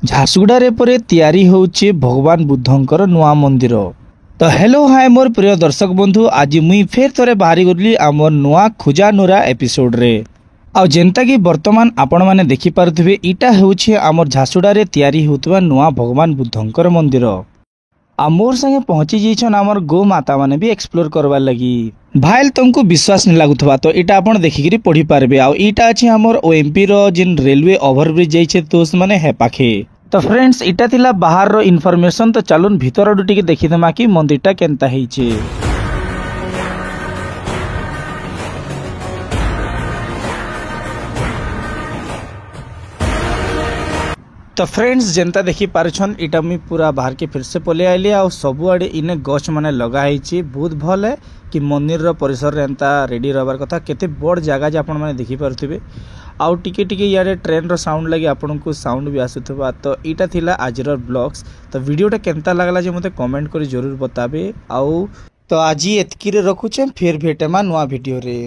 ଝାରସୁଗୁଡ଼ାରେ ପରେ ତିଆରି ହେଉଛି ଭଗବାନ ବୁଦ୍ଧଙ୍କର ନୂଆ ମନ୍ଦିର। ତ ହେଲୋ ହାଏ ମୋର ପ୍ରିୟ ଦର୍ଶକ ବନ୍ଧୁ, ଆଜି ମୁଇଁ ଫେର ଥରେ ବାହାରି ଗଲି ଆମର ନୂଆ ଖୋଜା ନୁରା ଏପିସୋଡରେ। ଆଉ ଯେନ୍ତାକି ବର୍ତ୍ତମାନ ଆପଣମାନେ ଦେଖିପାରୁଥିବେ, ଇଟା ହେଉଛି ଆମର ଝାରସୁଗୁଡ଼ାରେ ତିଆରି ହେଉଥିବା ନୂଆ ଭଗବାନ ବୁଦ୍ଧଙ୍କର ମନ୍ଦିର। ଆଉ ମୋर संगे पहुंची जाइछन आमर गो माता माने भी एक्सप्लोर करवार लगी। भाइल तुमको विश्वास नहीं लागुथबा तो इटा आपण देखिकरी पढ़ी पारबे। आ इटा अछि हमर ओएमपी रो जिन रेलवे ओवरब्रिज जाइछे दोस्त माने हे पाखे। तो फ्रेंड्स इटा थिला बाहर रो इन्फॉर्मेशन, तो चलुन भीतर आडू टिके देखिदमा कि मंदिरटा केनता heiछे। तो फ्रेंड्स जेनता देखी पारछन, इटा मी पूरा बाहर के फिर से पले आइली। आ सबुआड़े इने गछ माने लगा है, बहुत भल है कि मंदिर रो परिसर रे एंता रेडी रहबार कथा। केते बड़ जगह जे आपण माने देखी पारुथिबे। आउ टिके टिके यारे ट्रेन रो साउंड लगी आपन को साउंड भी आसुथबा। तो इटा थिला आजर ब्लॉग्स। तो वीडियोटा केनता लागला जे मते कमेंट करी जरूर बताबे। आउ तो आज एतकी रे रखुछे, फिर भेटेमा नवा वीडियो रे।